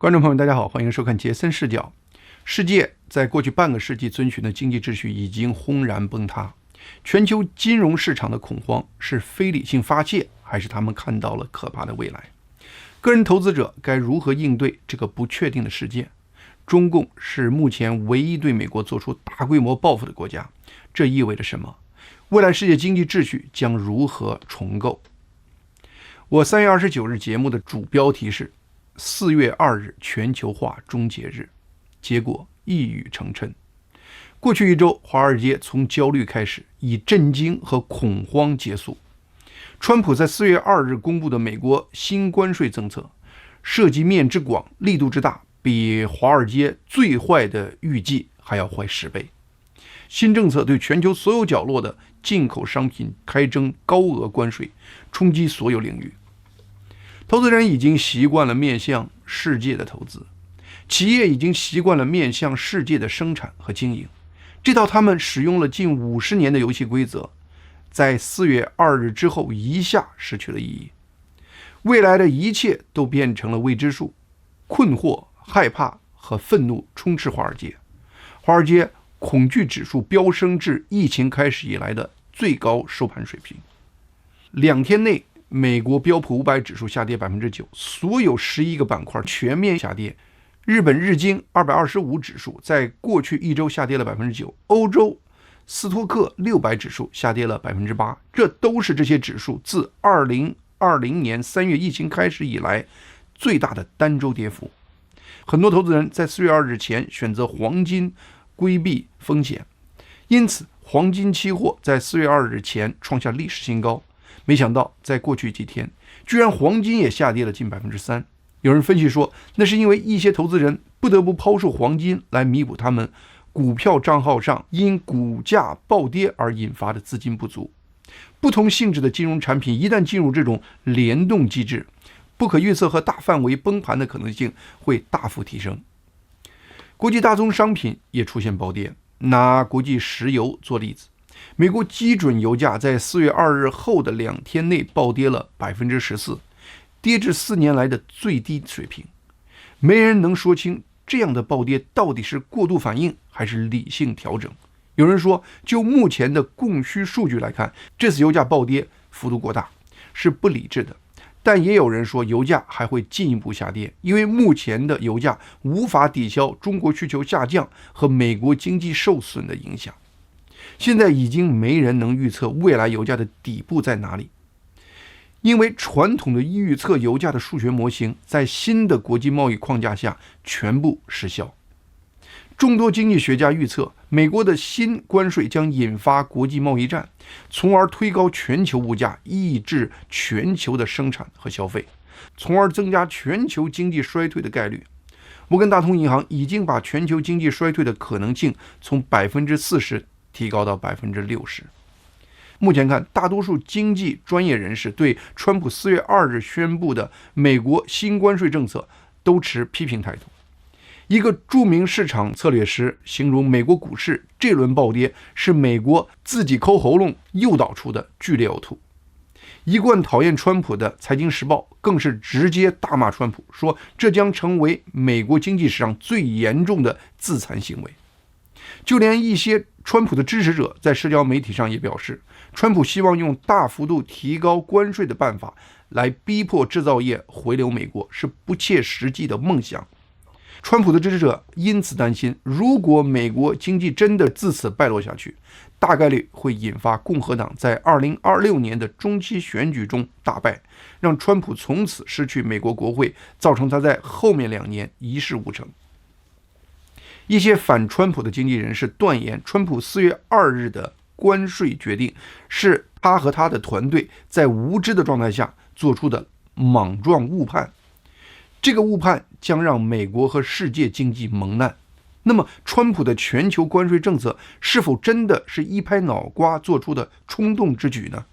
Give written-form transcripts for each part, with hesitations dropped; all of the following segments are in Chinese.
观众朋友大家好，欢迎收看杰森视角。世界在过去半个世纪遵循的经济秩序已经轰然崩塌，全球金融市场的恐慌是非理性发泄，还是他们看到了可怕的未来？个人投资者该如何应对这个不确定的世界？中共是目前唯一对美国做出大规模报复的国家，这意味着什么？未来世界经济秩序将如何重构？我3月29日节目的主标题是4月2日全球化终结日，结果一语成谶。过去一周，华尔街从焦虑开始，以震惊和恐慌结束。川普在4月2日公布的美国新关税政策，涉及面之广，力度之大，比华尔街最坏的预计还要坏10倍。新政策对全球所有角落的进口商品开征高额关税，冲击所有领域。投资人已经习惯了面向世界的投资，企业已经习惯了面向世界的生产和经营。这套他们使用了近50年的游戏规则，在4月2日之后一下失去了意义。未来的一切都变成了未知数，困惑、害怕和愤怒充斥华尔街。华尔街恐惧指数飙升至疫情开始以来的最高收盘水平。2天内，美国标普500指数下跌 9%， 所有11个板块全面下跌。日本日经225指数在过去一周下跌了 9%， 欧洲斯托克600指数下跌了 8%， 这都是这些指数自2020年3月疫情开始以来最大的单周跌幅。很多投资人在4月2日前选择黄金规避风险，因此黄金期货在4月2日前创下历史新高。没想到在过去几天，居然黄金也下跌了近 3%。 有人分析说，那是因为一些投资人不得不抛售黄金来弥补他们股票账号上因股价暴跌而引发的资金不足。不同性质的金融产品一旦进入这种联动机制，不可预测和大范围崩盘的可能性会大幅提升。国际大宗商品也出现暴跌，拿国际石油做例子，美国基准油价在4月2日后的2天内暴跌了 14%， 跌至4年来的最低水平。没人能说清这样的暴跌到底是过度反应还是理性调整。有人说，就目前的供需数据来看，这次油价暴跌幅度过大，是不理智的。但也有人说，油价还会进一步下跌，因为目前的油价无法抵消中国需求下降和美国经济受损的影响。现在已经没人能预测未来油价的底部在哪里，因为传统的预测油价的数学模型在新的国际贸易框架下全部失效。众多经济学家预测，美国的新关税将引发国际贸易战，从而推高全球物价，抑制全球的生产和消费，从而增加全球经济衰退的概率。摩根大通银行已经把全球经济衰退的可能性从 40% 提高到 60%。 目前看，大多数经济专业人士对川普4月2日宣布的美国新关税政策都持批评态度。一个著名市场策略师形容美国股市这轮暴跌是美国自己抠喉咙诱导出的剧烈呕吐。一贯讨厌川普的《财经时报》更是直接大骂川普，说这将成为美国经济史上最严重的自残行为。就连一些川普的支持者在社交媒体上也表示，川普希望用大幅度提高关税的办法来逼迫制造业回流美国，是不切实际的梦想。川普的支持者因此担心，如果美国经济真的自此败落下去，大概率会引发共和党在2026年的中期选举中大败，让川普从此失去美国国会，造成他在后面2年一事无成。一些反川普的经济人士断言，川普4月2日的关税决定是他和他的团队在无知的状态下做出的莽撞误判。这个误判将让美国和世界经济蒙难。那么，川普的全球关税政策是否真的是一拍脑瓜做出的冲动之举呢？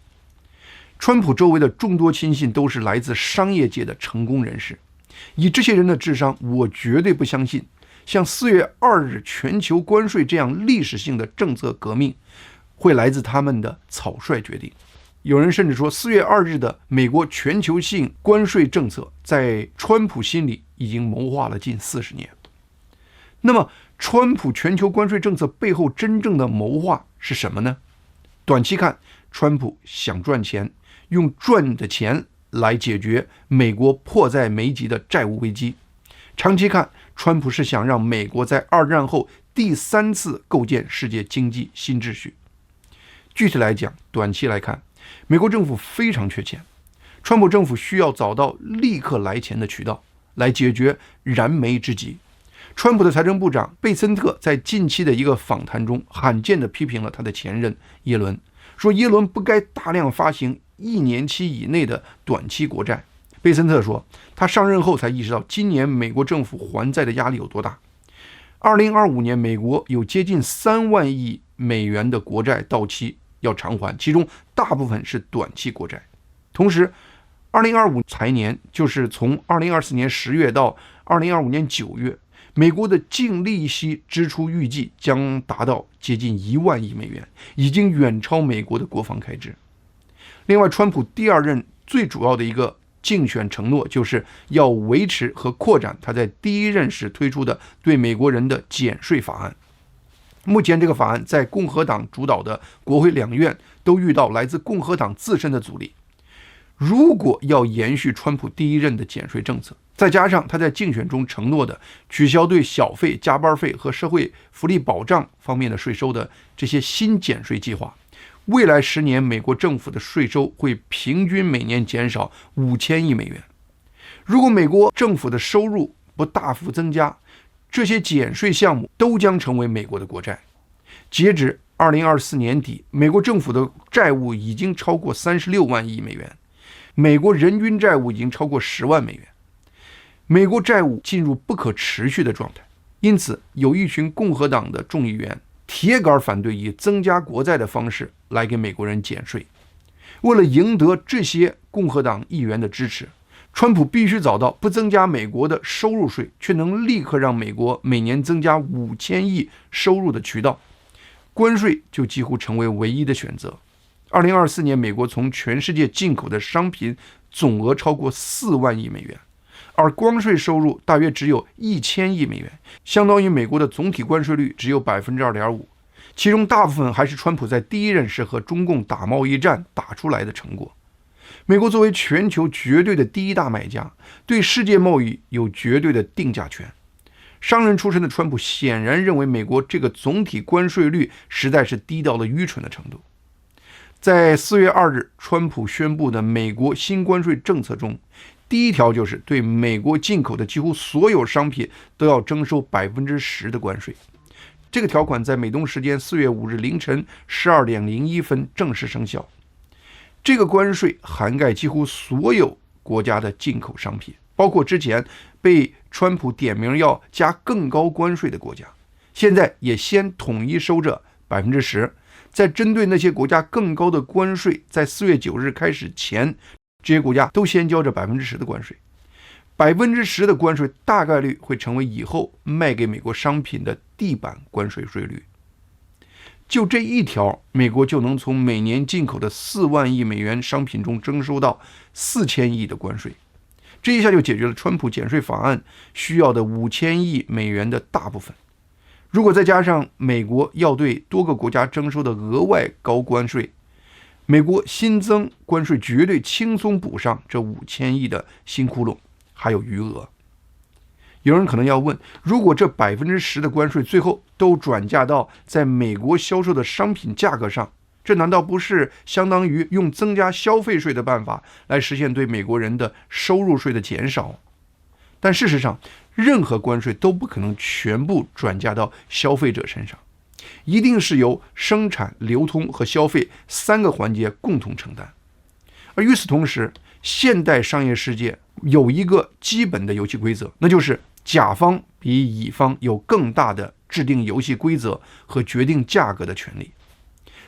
川普周围的众多亲信都是来自商业界的成功人士，以这些人的智商，我绝对不相信像4月2日全球关税这样历史性的政策革命会来自他们的草率决定。有人甚至说，4月2日的美国全球性关税政策在川普心里已经谋划了近40年。那么，川普全球关税政策背后真正的谋划是什么呢？短期看，川普想赚钱，用赚的钱来解决美国迫在眉睫的债务危机。长期看，川普是想让美国在2战后第3次构建世界经济新秩序。具体来讲，短期来看，美国政府非常缺钱，川普政府需要找到立刻来钱的渠道，来解决燃眉之急。川普的财政部长贝森特在近期的一个访谈中，罕见地批评了他的前任耶伦，说耶伦不该大量发行1年期以内的短期国债。贝森特说，他上任后才意识到今年美国政府还债的压力有多大。2025年，美国有接近3万亿美元的国债到期要偿还，其中大部分是短期国债。同时，2025财年，就是从2024年10月到2025年9月，美国的净利息支出预计将达到接近1万亿美元，已经远超美国的国防开支。另外，川普第2任最主要的一个竞选承诺就是要维持和扩展他在第1任时推出的对美国人的减税法案。目前这个法案在共和党主导的国会2院都遇到来自共和党自身的阻力。如果要延续川普第1任的减税政策，再加上他在竞选中承诺的取消对小费、加班费和社会福利保障方面的税收的这些新减税计划，未来10年美国政府的税收会平均每年减少5000亿美元。如果美国政府的收入不大幅增加，这些减税项目都将成为美国的国债。截止2024年底，美国政府的债务已经超过36万亿美元，美国人均债务已经超过10万美元。美国债务进入不可持续的状态，因此有一群共和党的众议员铁杆反对以增加国债的方式来给美国人减税。为了赢得这些共和党议员的支持，川普必须找到不增加美国的收入税，却能立刻让美国每年增加5000亿收入的渠道。关税就几乎成为唯一的选择。2024年，美国从全世界进口的商品总额超过4万亿美元，而关税收入大约只有1000亿美元，相当于美国的总体关税率只有 2.5%， 其中大部分还是川普在第1任时和中共打贸易战打出来的成果。美国作为全球绝对的第1大买家，对世界贸易有绝对的定价权。商人出身的川普显然认为美国这个总体关税率实在是低到了愚蠢的程度。在4月2日，川普宣布的美国新关税政策中，第1条就是对美国进口的几乎所有商品都要征收 10% 的关税。这个条款在美东时间4月5日凌晨12点01分正式生效。这个关税涵盖几乎所有国家的进口商品，包括之前被川普点名要加更高关税的国家，现在也先统一收这 10%。在针对那些国家更高的关税在4月9日开始前，这些国家都先交着 10% 的关税。10% 的关税大概率会成为以后卖给美国商品的地板关税税率。就这1条，美国就能从每年进口的4万亿美元商品中征收到4000亿的关税。这一下就解决了川普减税法案需要的5000亿美元的大部分。如果再加上美国要对多个国家征收的额外高关税，美国新增关税绝对轻松补上这5000亿的新窟窿，还有余额。有人可能要问，如果这 10% 的关税最后都转嫁到在美国销售的商品价格上，这难道不是相当于用增加消费税的办法来实现对美国人的收入税的减少？但事实上，任何关税都不可能全部转嫁到消费者身上，一定是由生产、流通和消费3个环节共同承担。而与此同时，现代商业世界有一个基本的游戏规则，那就是甲方比乙方有更大的制定游戏规则和决定价格的权利。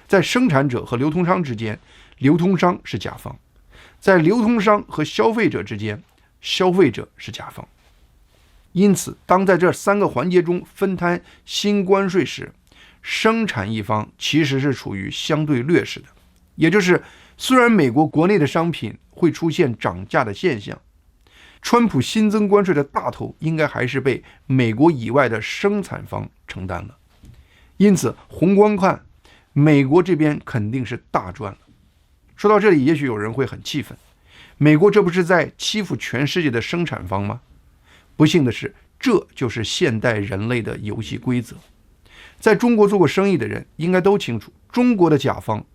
在生产者和流通商之间，流通商是甲方；在流通商和消费者之间，消费者是甲方。因此，当在这3个环节中分摊新关税时，生产一方其实是处于相对劣势的。也就是，虽然美国国内的商品会出现涨价的现象，川普新增关税的大头应该还是被美国以外的生产方承担了。因此，宏观看，美国这边肯定是大赚了。说到这里，也许有人会很气愤，美国这不是在欺负全世界的生产方吗？不幸的是，这就是现代人类的游戏规则。在中国做过生意的人应该都清楚，中国的甲方，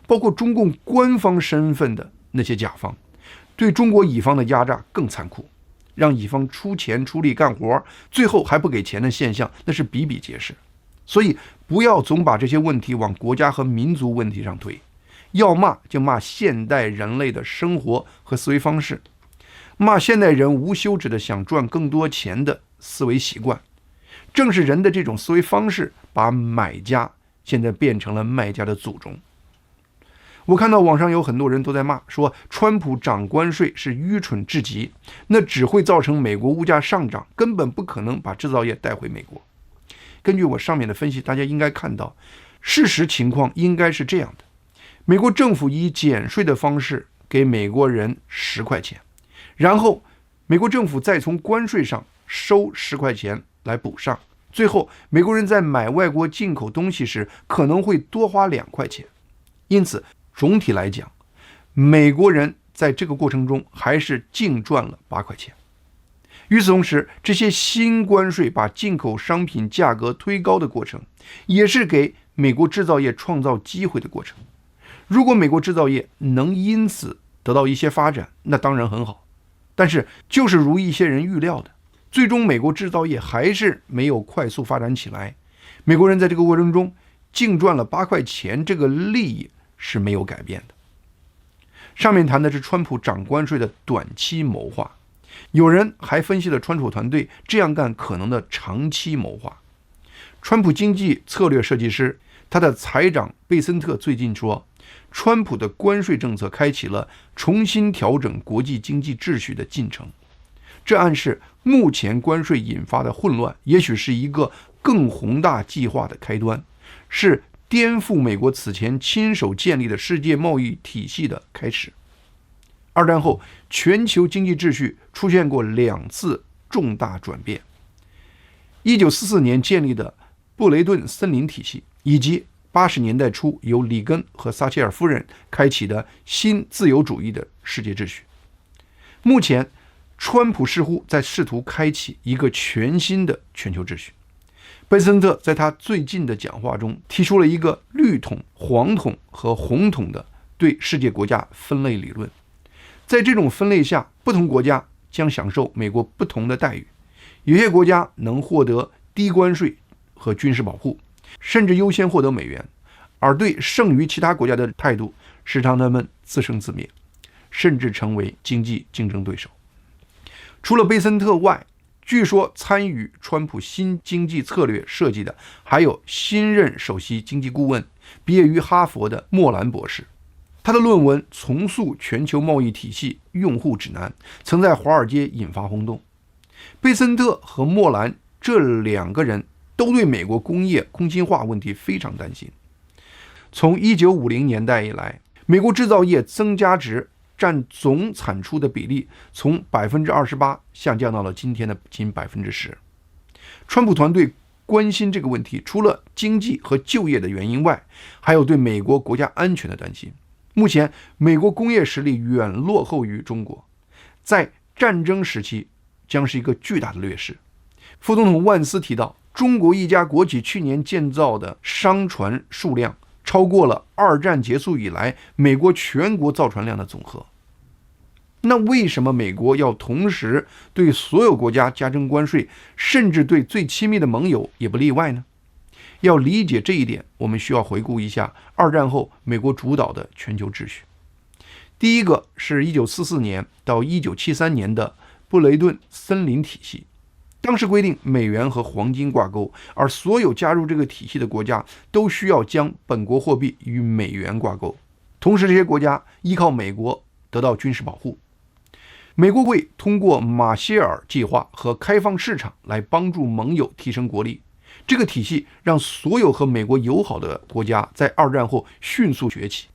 包括中共官方身份的那些甲方，对中国乙方的压榨更残酷，让乙方出钱出力干活，最后还不给钱的现象，那是比比皆是。所以不要总把这些问题往国家和民族问题上推，要骂就骂现代人类的生活和思维方式，骂现代人无休止的想赚更多钱的思维习惯。正是人的这种思维方式，把买家现在变成了卖家的祖宗。我看到网上有很多人都在骂，说川普涨关税是愚蠢至极，那只会造成美国物价上涨，根本不可能把制造业带回美国。根据我上面的分析，大家应该看到，事实情况应该是这样的：美国政府以减税的方式给美国人10块钱，然后美国政府再从关税上收10块钱来补上，最后美国人在买外国进口东西时可能会多花2块钱。因此总体来讲，美国人在这个过程中还是净赚了8块钱。与此同时，这些新关税把进口商品价格推高的过程，也是给美国制造业创造机会的过程。如果美国制造业能因此得到一些发展，那当然很好。但是就是如一些人预料的，最终美国制造业还是没有快速发展起来。美国人在这个过程中净赚了8块钱，这个利益是没有改变的。上面谈的是川普涨关税的短期谋划，有人还分析了川普团队这样干可能的长期谋划。川普经济策略设计师，他的财长贝森特最近说，川普的关税政策开启了重新调整国际经济秩序的进程。这暗示目前关税引发的混乱，也许是一个更宏大计划的开端，是颠覆美国此前亲手建立的世界贸易体系的开始。二战后，全球经济秩序出现过2次重大转变：1944年建立的布雷顿森林体系，以及80年代初由里根和撒切尔夫人开启的新自由主义的世界秩序。目前，川普似乎在试图开启一个全新的全球秩序。贝森特在他最近的讲话中提出了一个绿桶、黄桶和红桶的对世界国家分类理论。在这种分类下，不同国家将享受美国不同的待遇，有些国家能获得低关税和军事保护，甚至优先获得美元，而对剩余其他国家的态度是让他们自生自灭，甚至成为经济竞争对手。除了贝森特外，据说参与川普新经济策略设计的还有新任首席经济顾问，毕业于哈佛的莫兰博士。他的论文《重塑全球贸易体系用户指南》曾在华尔街引发轰动。贝森特和莫兰这2个人都对美国工业空心化问题非常担心。从1950年代以来，美国制造业增加值占总产出的比例从 28% 下降到了今天的仅 10%。川普团队关心这个问题，除了经济和就业的原因外，还有对美国国家安全的担心。目前，美国工业实力远落后于中国，在战争时期将是一个巨大的劣势。副总统万斯提到，中国一家国企去年建造的商船数量超过了2战结束以来美国全国造船量的总和。那为什么美国要同时对所有国家加征关税，甚至对最亲密的盟友也不例外呢？要理解这一点，我们需要回顾一下2战后美国主导的全球秩序。第一个是1944年到1973年的布雷顿森林体系，当时规定美元和黄金挂钩，而所有加入这个体系的国家都需要将本国货币与美元挂钩，同时这些国家依靠美国得到军事保护。美国会通过马歇尔计划和开放市场来帮助盟友提升国力。这个体系让所有和美国友好的国家在2战后迅速崛起。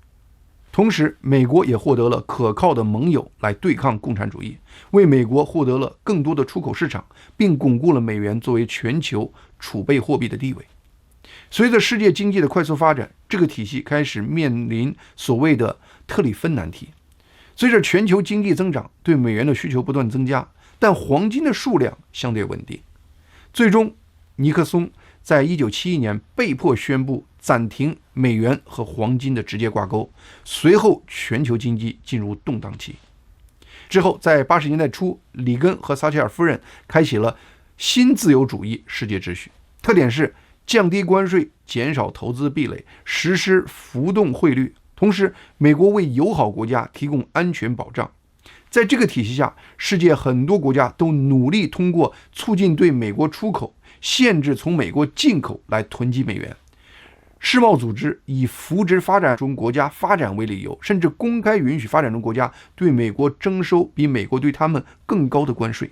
同时，美国也获得了可靠的盟友来对抗共产主义，为美国获得了更多的出口市场，并巩固了美元作为全球储备货币的地位。随着世界经济的快速发展，这个体系开始面临所谓的特里芬难题。随着全球经济增长，对美元的需求不断增加，但黄金的数量相对稳定。最终，尼克松在1971年被迫宣布暂停美元和黄金的直接挂钩，随后全球经济进入动荡期。之后，在80年代初，里根和撒切尔夫人开启了新自由主义世界秩序，特点是降低关税、减少投资壁垒、实施浮动汇率，同时美国为友好国家提供安全保障。在这个体系下，世界很多国家都努力通过促进对美国出口、限制从美国进口来囤积美元。世贸组织以扶植发展中国家发展为理由，甚至公开允许发展中国家对美国征收比美国对他们更高的关税。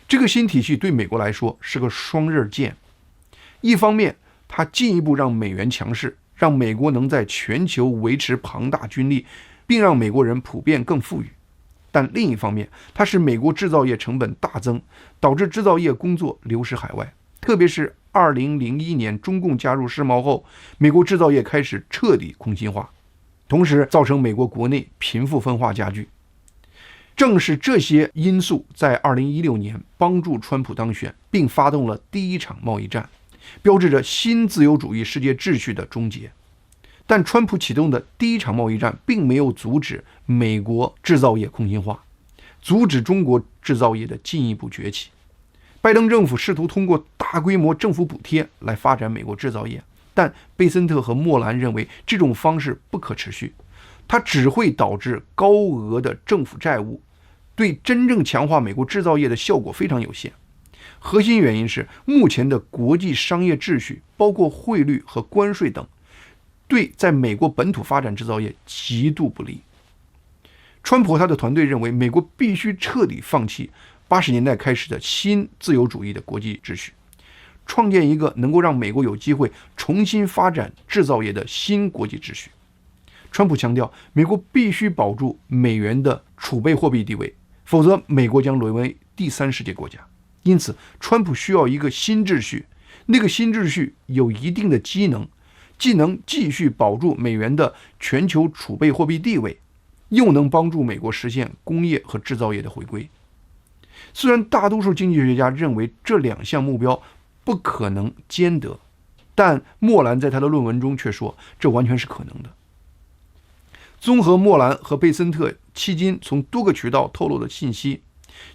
这个新体系对美国来说是个双刃剑，一方面它进一步让美元强势，让美国能在全球维持庞大军力，并让美国人普遍更富裕。但另一方面，它使美国制造业成本大增，导致制造业工作流失海外。特别是2001年中共加入世贸后，美国制造业开始彻底空心化，同时造成美国国内贫富分化加剧。正是这些因素在2016年帮助川普当选，并发动了第一场贸易战，标志着新自由主义世界秩序的终结。但川普启动的第一场贸易战并没有阻止美国制造业空心化，阻止中国制造业的进一步崛起。拜登政府试图通过大规模政府补贴来发展美国制造业，但贝森特和莫兰认为这种方式不可持续，它只会导致高额的政府债务，对真正强化美国制造业的效果非常有限。核心原因是目前的国际商业秩序，包括汇率和关税等，对在美国本土发展制造业极度不利。川普和他的团队认为，美国必须彻底放弃80年代开始的新自由主义的国际秩序，创建一个能够让美国有机会重新发展制造业的新国际秩序。川普强调，美国必须保住美元的储备货币地位，否则美国将沦为第三世界国家。因此，川普需要一个新秩序，那个新秩序有一定的机能，既能继续保住美元的全球储备货币地位，又能帮助美国实现工业和制造业的回归。虽然大多数经济学家认为这两项目标不可能兼得，但莫兰在他的论文中却说这完全是可能的。综合莫兰和贝森特迄今从多个渠道透露的信息，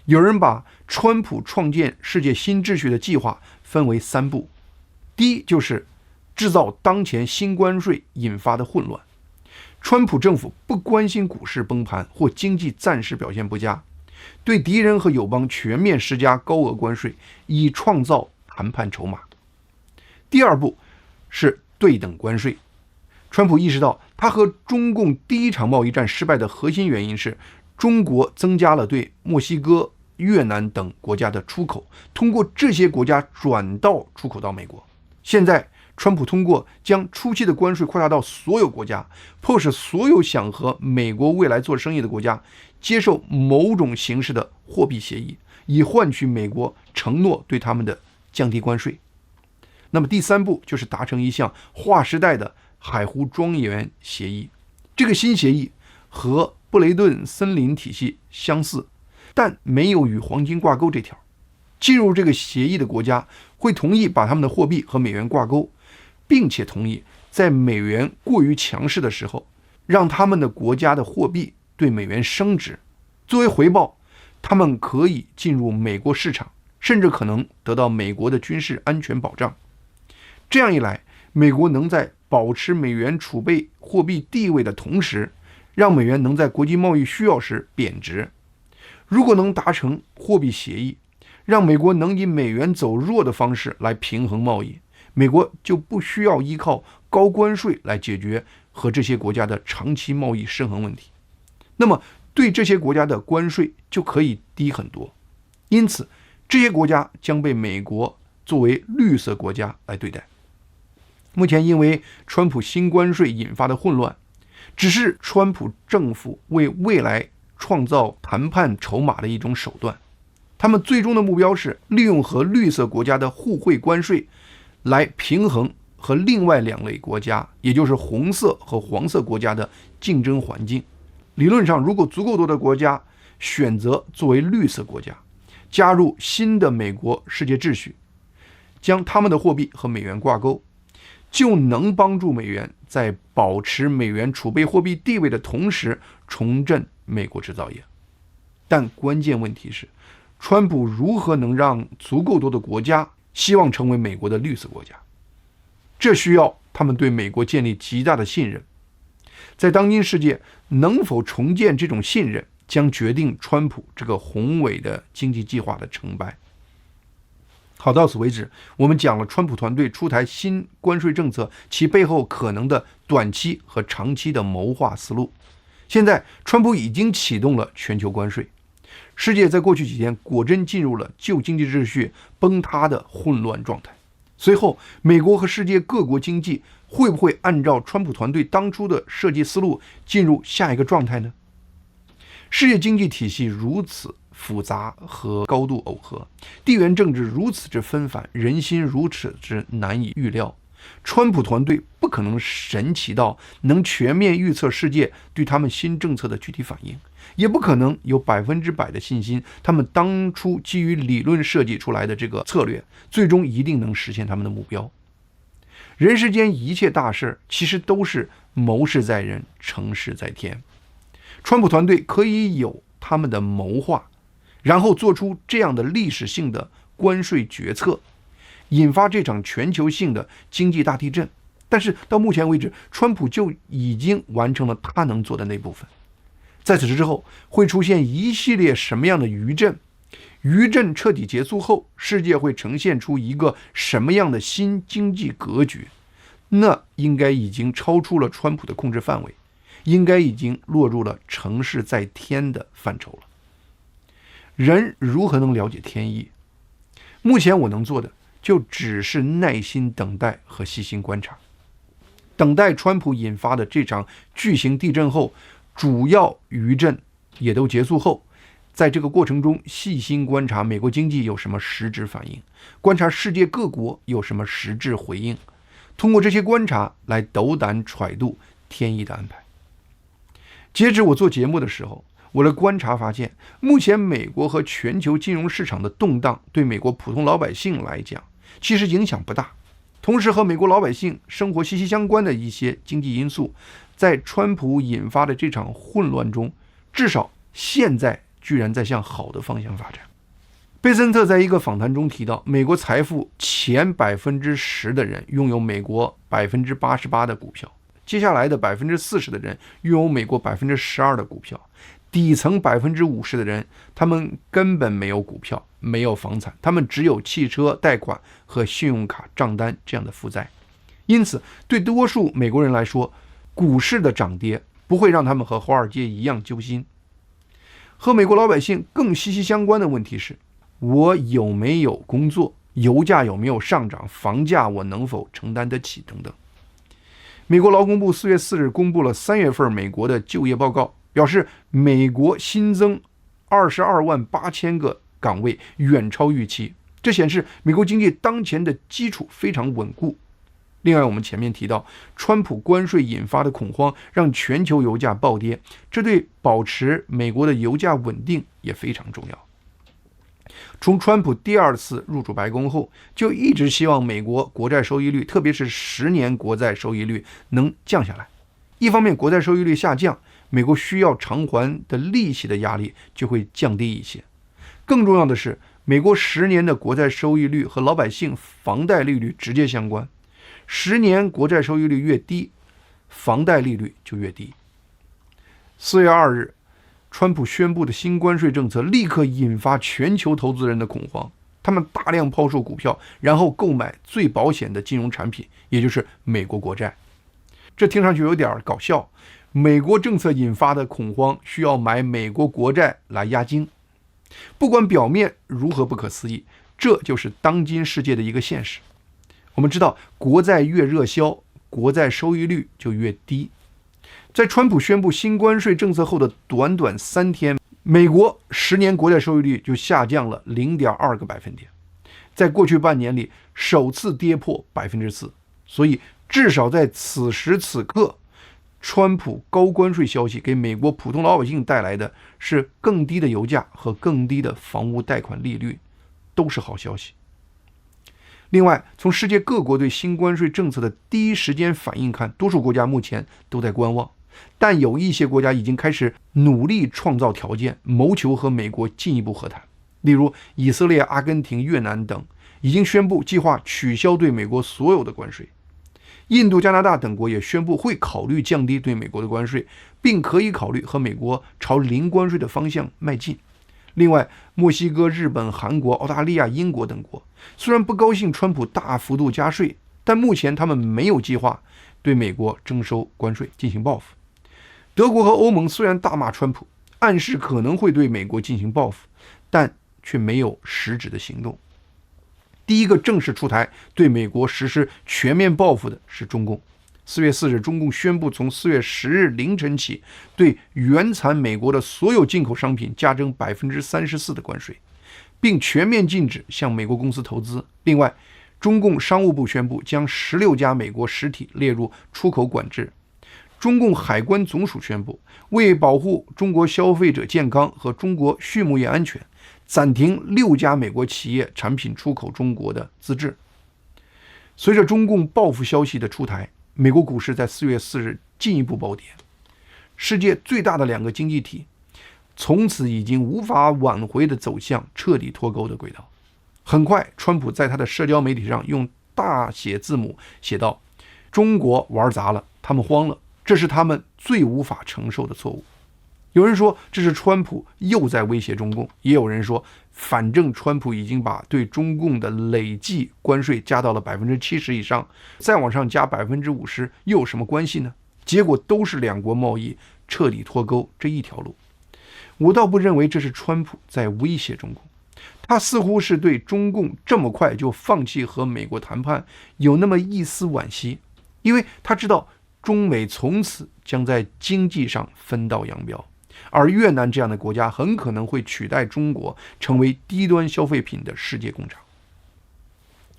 有人把川普创建世界新秩序的计划分为3步。第一，就是制造当前新关税引发的混乱。川普政府不关心股市崩盘或经济暂时表现不佳，对敌人和友邦全面施加高额关税，以创造谈判筹码。第二步是对等关税。川普意识到，他和中共第一场贸易战失败的核心原因是中国增加了对墨西哥、越南等国家的出口，通过这些国家转道出口到美国。现在川普通过将初期的关税扩大到所有国家，迫使所有想和美国未来做生意的国家接受某种形式的货币协议，以换取美国承诺对他们的降低关税。那么第3步就是达成一项划时代的海湖庄园协议。这个新协议和布雷顿森林体系相似，但没有与黄金挂钩这条。进入这个协议的国家会同意把他们的货币和美元挂钩，并且同意在美元过于强势的时候，让他们的国家的货币对美元升值。作为回报，他们可以进入美国市场，甚至可能得到美国的军事安全保障。这样一来，美国能在保持美元储备货币地位的同时，让美元能在国际贸易需要时贬值。如果能达成货币协议，让美国能以美元走弱的方式来平衡贸易，美国就不需要依靠高关税来解决和这些国家的长期贸易失衡问题。那么对这些国家的关税就可以低很多，因此这些国家将被美国作为绿色国家来对待。目前因为川普新关税引发的混乱，只是川普政府为未来创造谈判筹码的一种手段。他们最终的目标是利用和绿色国家的互惠关税来平衡和另外2类国家，也就是红色和黄色国家的竞争环境。理论上，如果足够多的国家选择作为绿色国家，加入新的美国世界秩序，将他们的货币和美元挂钩，就能帮助美元在保持美元储备货币地位的同时重振美国制造业。但关键问题是，川普如何能让足够多的国家希望成为美国的绿色国家？这需要他们对美国建立极大的信任。在当今世界，能否重建这种信任，将决定川普这个宏伟的经济计划的成败。好，到此为止，我们讲了川普团队出台新关税政策其背后可能的短期和长期的谋划思路。现在，川普已经启动了全球关税，世界在过去几天果真进入了旧经济秩序崩塌的混乱状态。随后，美国和世界各国经济会不会按照川普团队当初的设计思路进入下一个状态呢？世界经济体系如此复杂和高度耦合，地缘政治如此之纷繁，人心如此之难以预料。川普团队不可能神奇到能全面预测世界对他们新政策的具体反应，也不可能有100%的信心，他们当初基于理论设计出来的这个策略，最终一定能实现他们的目标。人世间一切大事其实都是谋事在人，成事在天。川普团队可以有他们的谋划，然后做出这样的历史性的关税决策，引发这场全球性的经济大地震。但是到目前为止，川普就已经完成了他能做的那部分。在此之后，会出现一系列什么样的余震？余震彻底结束后，世界会呈现出一个什么样的新经济格局？那应该已经超出了川普的控制范围，应该已经落入了成事在天的范畴了。人如何能了解天意？目前我能做的就只是耐心等待和细心观察，等待川普引发的这场巨型地震后，主要余震也都结束后，在这个过程中细心观察美国经济有什么实质反应，观察世界各国有什么实质回应，通过这些观察来斗胆揣度天意的安排。截止我做节目的时候，我的观察发现，目前美国和全球金融市场的动荡对美国普通老百姓来讲其实影响不大。同时和美国老百姓生活息息相关的一些经济因素，在川普引发的这场混乱中，至少现在居然在向好的方向发展。贝森特在一个访谈中提到，美国财富前10%的人拥有美国88%的股票，接下来的40%的人拥有美国12%的股票，底层50%的人，他们根本没有股票，没有房产，他们只有汽车贷款和信用卡账单这样的负债。因此，对多数美国人来说，股市的涨跌不会让他们和华尔街一样揪心。和美国老百姓更息息相关的问题是，我有没有工作，油价有没有上涨，房价我能否承担得起等等。美国劳工部4月4日公布了3月份美国的就业报告，表示美国新增22万8千个岗位，远超预期。这显示美国经济当前的基础非常稳固。另外，我们前面提到，川普关税引发的恐慌让全球油价暴跌，这对保持美国的油价稳定也非常重要。从川普第2次入主白宫后，就一直希望美国国债收益率，特别是10年国债收益率能降下来。一方面，国债收益率下降，美国需要偿还的利息的压力就会降低一些。更重要的是，美国10年的国债收益率和老百姓房贷利率直接相关，10年国债收益率越低，房贷利率就越低。4月2日，川普宣布的新关税政策立刻引发全球投资人的恐慌，他们大量抛售股票，然后购买最保险的金融产品，也就是美国国债。这听上去有点搞笑，美国政策引发的恐慌需要买美国国债来压惊。不管表面如何不可思议，这就是当今世界的一个现实。我们知道，国债越热销，国债收益率就越低。在川普宣布新关税政策后的短短3天，美国10年国债收益率就下降了0.2个百分点，在过去半年里首次跌破4%。所以至少在此时此刻，川普高关税消息给美国普通老百姓带来的是更低的油价和更低的房屋贷款利率，都是好消息。另外，从世界各国对新关税政策的第一时间反应看，多数国家目前都在观望，但有一些国家已经开始努力创造条件，谋求和美国进一步和谈。例如以色列、阿根廷、越南等已经宣布计划取消对美国所有的关税。印度、加拿大等国也宣布会考虑降低对美国的关税，并可以考虑和美国朝零关税的方向迈进。另外，墨西哥、日本、韩国、澳大利亚、英国等国虽然不高兴川普大幅度加税，但目前他们没有计划对美国征收关税进行报复。德国和欧盟虽然大骂川普，暗示可能会对美国进行报复，但却没有实质的行动。第一个正式出台对美国实施全面报复的是中共。4月4日，中共宣布从4月10日凌晨起，对原产美国的所有进口商品加征34%的关税，并全面禁止向美国公司投资。另外，中共商务部宣布将16家美国实体列入出口管制。中共海关总署宣布，为保护中国消费者健康和中国畜牧业安全，暂停6家美国企业产品出口中国的资质。随着中共报复消息的出台，美国股市在4月4日进一步暴跌，世界最大的2个经济体从此已经无法挽回的走向彻底脱钩的轨道。很快，川普在他的社交媒体上用大写字母写道：“中国玩砸了，他们慌了，这是他们最无法承受的错误。”有人说这是川普又在威胁中共，也有人说反正川普已经把对中共的累计关税加到了70%以上，再往上加50%又有什么关系呢？结果都是2国贸易彻底脱钩这一条路。我倒不认为这是川普在威胁中共，他似乎是对中共这么快就放弃和美国谈判有那么一丝惋惜，因为他知道中美从此将在经济上分道扬镳，而越南这样的国家很可能会取代中国成为低端消费品的世界工厂。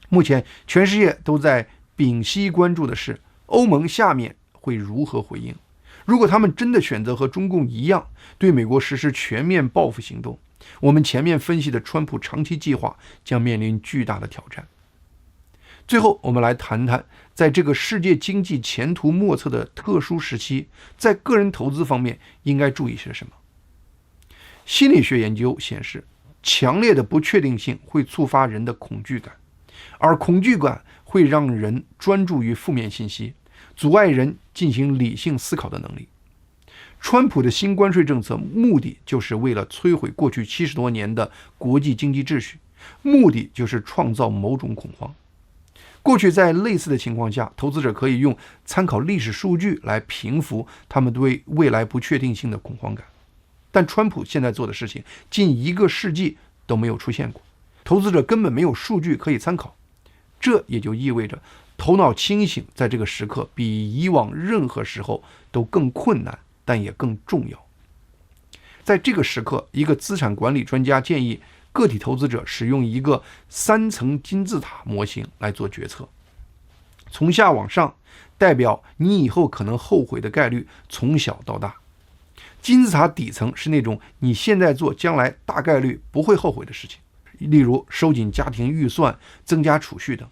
目前全世界都在屏息关注的是欧盟下面会如何回应。如果他们真的选择和中共一样对美国实施全面报复行动，我们前面分析的川普长期计划将面临巨大的挑战。最后，我们来谈谈在这个世界经济前途莫测的特殊时期，在个人投资方面应该注意些什么。心理学研究显示，强烈的不确定性会触发人的恐惧感，而恐惧感会让人专注于负面信息，阻碍人进行理性思考的能力。川普的新关税政策目的就是为了摧毁过去70多年的国际经济秩序，目的就是创造某种恐慌。过去在类似的情况下，投资者可以用参考历史数据来平复他们对未来不确定性的恐慌感，但川普现在做的事情近1个世纪都没有出现过，投资者根本没有数据可以参考。这也就意味着头脑清醒在这个时刻比以往任何时候都更困难，但也更重要。在这个时刻，一个资产管理专家建议个体投资者使用一个3层金字塔模型来做决策，从下往上代表你以后可能后悔的概率从小到大。金字塔底层是那种你现在做将来大概率不会后悔的事情，例如收紧家庭预算、增加储蓄等。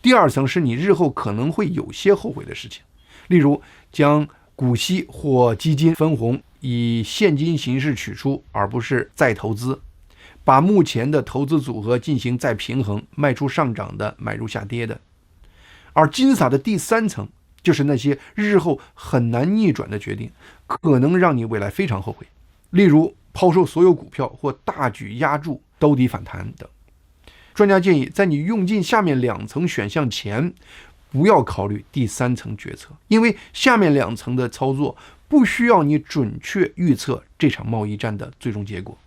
第2层是你日后可能会有些后悔的事情，例如将股息或基金分红以现金形式取出，而不是再投资，把目前的投资组合进行再平衡，卖出上涨的，买入下跌的。而金字塔的第3层就是那些日后很难逆转的决定，可能让你未来非常后悔，例如抛售所有股票或大举押注兜底反弹等。专家建议，在你用尽下面2层选项前，不要考虑第3层决策，因为下面2层的操作不需要你准确预测这场贸易战的最终结果。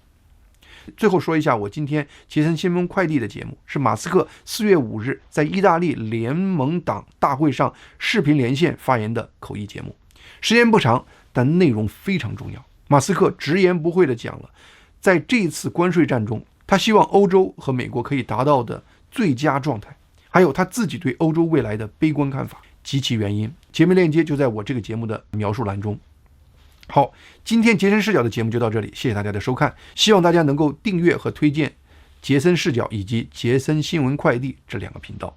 最后说一下我今天杰森新闻快递的节目，是马斯克4月5日在意大利联盟党大会上视频连线发言的口译节目。时间不长，但内容非常重要。马斯克直言不讳地讲了，在这次关税战中，他希望欧洲和美国可以达到的最佳状态，还有他自己对欧洲未来的悲观看法及其原因。节目链接就在我这个节目的描述栏中。好，今天杰森视角的节目就到这里，谢谢大家的收看，希望大家能够订阅和推荐杰森视角以及杰森新闻快递这2个频道。